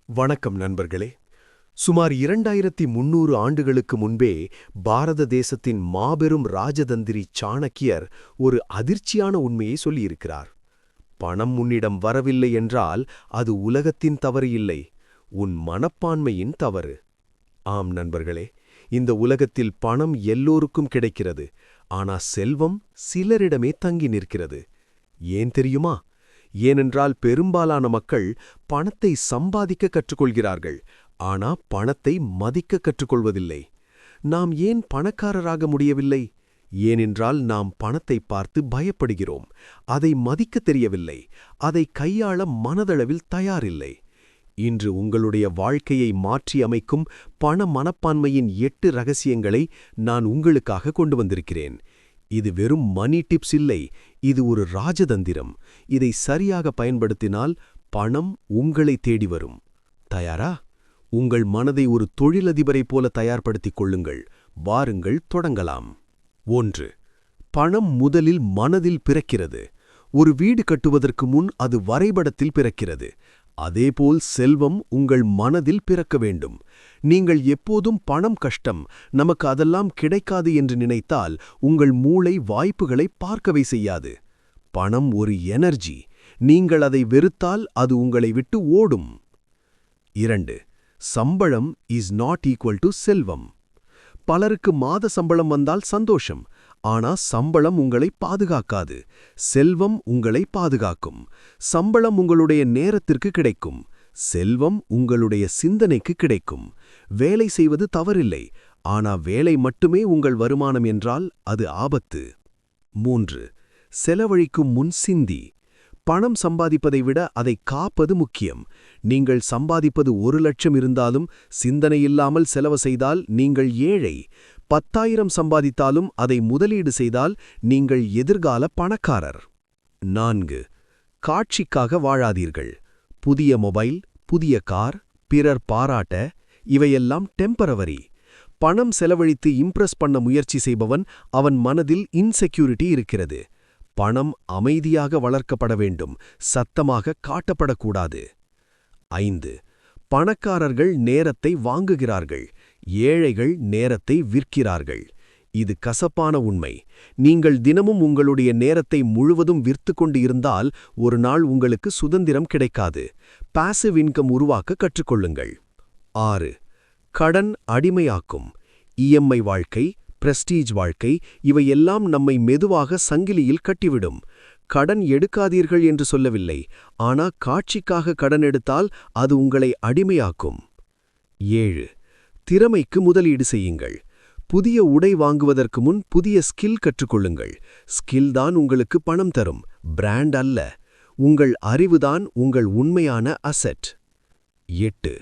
வணக்கம் நண்பர்களே. சுமார் 2300 ஆண்டுகளுக்கு முன்பே பாரத தேசத்தின் மாபெரும் ராஜதந்திரி சாணக்கியர் ஒரு அதிர்ச்சியான உண்மையை சொல்லியிருக்கிறார். பணம் உன்னிடம் வரவில்லை என்றால் அது உலகத்தின் தவறு இல்லை, உன் மனப்பான்மையின் தவறு. ஆம் நண்பர்களே, இந்த உலகத்தில் பணம் எல்லோருக்கும் கிடைக்கிறது. ஆனா செல்வம் சிலரிடமே தங்கி நிற்கிறது. ஏன் தெரியுமா? ஏனென்றால் பெரும்பாலான மக்கள் பணத்தை சம்பாதிக்க கற்றுக்கொள்கிறார்கள், ஆனா பணத்தை மதிக்க கற்றுக்கொள்வதில்லை. நாம் ஏன் பணக்காரராக முடியவில்லை? ஏனென்றால் நாம் பணத்தை பார்த்து பயப்படுகிறோம், அதை மதிக்க தெரியவில்லை, அதை கையாள மனதளவில் தயாரில்லை. இன்று உங்களுடைய வாழ்க்கையை மாற்றியமைக்கும் பண மனப்பான்மையின் 8 ரகசியங்களை நான் உங்களுக்காக கொண்டு வந்திருக்கிறேன். இது வெறும் மணி டிப்ஸ் இல்லை, இது ஒரு ராஜதந்திரம். இதை சரியாக பயன்படுத்தினால் பணம் உங்களை தேடி வரும். தயாரா? உங்கள் மனதை ஒரு தொழிலதிபரைப் போல தயார்படுத்திக் கொள்ளுங்கள். வாருங்கள், தொடங்கலாம். 1. பணம் முதலில் மனதில் பிறக்கிறது. ஒரு வீடு கட்டுவதற்கு முன் அது வரைபடத்தில் பிறக்கிறது. அதேபோல் செல்வம் உங்கள் மனதில் பிறக்க வேண்டும். நீங்கள் எப்போதும் பணம் கஷ்டம், நமக்கு அதெல்லாம் கிடைக்காது என்று நினைத்தால் உங்கள் மூளை வாய்ப்புகளை பார்க்கவே செய்யாது. பணம் ஒரு எனர்ஜி, நீங்கள் அதை வெறுத்தால் அது உங்களை விட்டு ஓடும். 2. சம்பளம் இஸ் நாட் ஈக்குவல் டு செல்வம். பலருக்கு மாத சம்பளம் வந்தால் சந்தோஷம், ஆனா சம்பளம் உங்களை பாதுகாக்காது. செல்வம் உங்களை பாதுகாக்கும். சம்பளம் உங்களுடைய நேரத்திற்கு கிடைக்கும், செல்வம் உங்களுடைய சிந்தனைக்கு கிடைக்கும். வேலை செய்வது தவறில்லை, ஆனா வேலை மட்டுமே உங்கள் வருமானம் என்றால் அது ஆபத்து. 3. செலவழிக்கும் முன் சிந்தி. பணம் சம்பாதிப்பதை விட அதை காப்பது முக்கியம். நீங்கள் சம்பாதிப்பது 1 லட்சம் இருந்தாலும் சிந்தனையில்லாமல் செலவு செய்தால் நீங்கள் ஏழை. 10,000 சம்பாதித்தாலும் அதை முதலீடு செய்தால் நீங்கள் எதிர்கால பணக்காரர். 4. காட்சிக்காக வாழாதீர்கள். புதிய மொபைல், புதிய கார், பிறர் பாராட்ட, இவையெல்லாம் டெம்பரவரி. பணம் செலவழித்து இம்ப்ரெஸ் பண்ண முயற்சி செய்பவன் அவன் மனதில் இன்செக்யூரிட்டி இருக்கிறது. பணம் அமைதியாக வளர்க்கப்பட வேண்டும், சத்தமாக காட்டப்படக்கூடாது. 5. பணக்காரர்கள் நேரத்தை வாங்குகிறார்கள், ஏழைகள் நேரத்தை விற்கிறார்கள். இது கசப்பான உண்மை. நீங்கள் தினமும் உங்களுடைய நேரத்தை முழுவதும் விற்று கொண்டு இருந்தால் ஒரு நாள் உங்களுக்கு சுதந்திரம் கிடைக்காது. பாசிவ் இன்கம் உருவாக்க கற்றுக்கொள்ளுங்கள். 6. கடன் அடிமையாக்கும். இஎம்ஐ வாழ்க்கை, பிரஸ்டீஜ் வாழ்க்கை, இவையெல்லாம் நம்மை மெதுவாக சங்கிலியில் கட்டிவிடும். கடன் எடுக்காதீர்கள் என்று சொல்லவில்லை, ஆனா காட்சிக்காக கடன் எடுத்தால் அது உங்களை அடிமையாக்கும். 7. திறமைக்கு முதலீடு செய்யுங்கள். புதிய உடை வாங்குவதற்கு முன் புதிய ஸ்கில் கற்றுக்கொள்ளுங்கள். ஸ்கில் தான் உங்களுக்கு பணம் தரும், பிராண்ட் அல்ல. உங்கள் அறிவுதான் உங்கள் உண்மையான அசெட். 8.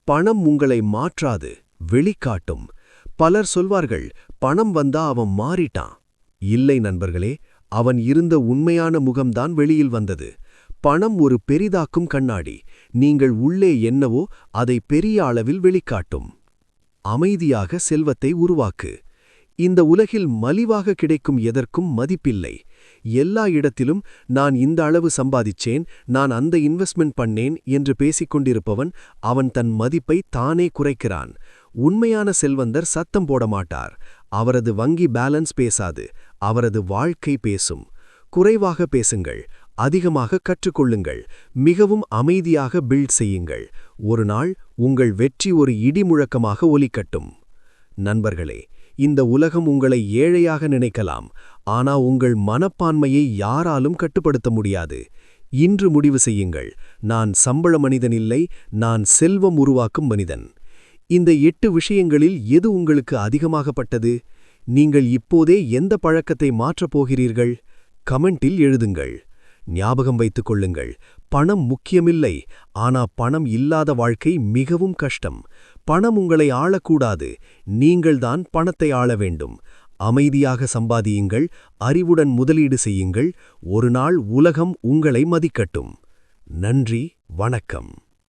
பணம் உங்களை மாற்றாது, வெளிக்காட்டும். பலர் சொல்வார்கள், பணம் வந்தா அவன் மாறிட்டான். இல்லை நண்பர்களே, அவன் இருந்த உண்மையான முகம்தான் வெளியில் வந்தது. பணம் ஒரு பெரிதாக்கும் கண்ணாடி. நீங்கள் உள்ளே என்னவோ அதை பெரிய அளவில் வெளிக்காட்டும். அமைதியாக செல்வத்தை உருவாக்கு. இந்த உலகில் மலிவாக கிடைக்கும் எதற்கும் மதிப்பில்லை. எல்லா இடத்திலும் நான் இந்த அளவு சம்பாதிச்சேன், நான் அந்த இன்வெஸ்ட்மெண்ட் பண்ணேன் என்று பேசிக்கொண்டிருப்பவன் அவன் தன் மதிப்பை தானே குறைக்கிறான். உண்மையான செல்வந்தர் சத்தம் போட மாட்டார். அவரது வங்கி பேலன்ஸ் பேசாது, அவரது வாழ்க்கை பேசும். குறைவாக பேசுங்கள், அதிகமாக கற்றுக்கொள்ளுங்கள், மிகவும் அமைதியாக பில்ட் செய்யுங்கள். ஒரு நாள் உங்கள் வெற்றி ஒரு இடி முழக்கமாக ஒலிக்கட்டும். நண்பர்களே, இந்த உலகம் உங்களை ஏழையாக நினைக்கலாம், ஆனா உங்கள் மனப்பான்மையை யாராலும் கட்டுப்படுத்த முடியாது. இன்று முடிவு செய்யுங்கள், நான் சம்பள மனிதன் இல்லை, நான் செல்வம் உருவாக்கும் மனிதன். இந்த 8 விஷயங்களில் எது உங்களுக்கு அதிகமாகப்பட்டது? நீங்கள் இப்போதே எந்த பழக்கத்தை மாற்றப் போகிறீர்கள்? கமெண்டில் எழுதுங்கள். ஞாபகம் வைத்துக் கொள்ளுங்கள், பணம் முக்கியமில்லை, ஆனா பணம் இல்லாத வாழ்க்கை மிகவும் கஷ்டம். பணம் உங்களை ஆளக்கூடாது, நீங்கள்தான் பணத்தை ஆள வேண்டும். அமைதியாக சம்பாதியுங்கள், அறிவுடன் முதலீடு செய்யுங்கள். ஒரு நாள் உலகம் உங்களை மதிக்கட்டும். நன்றி, வணக்கம்.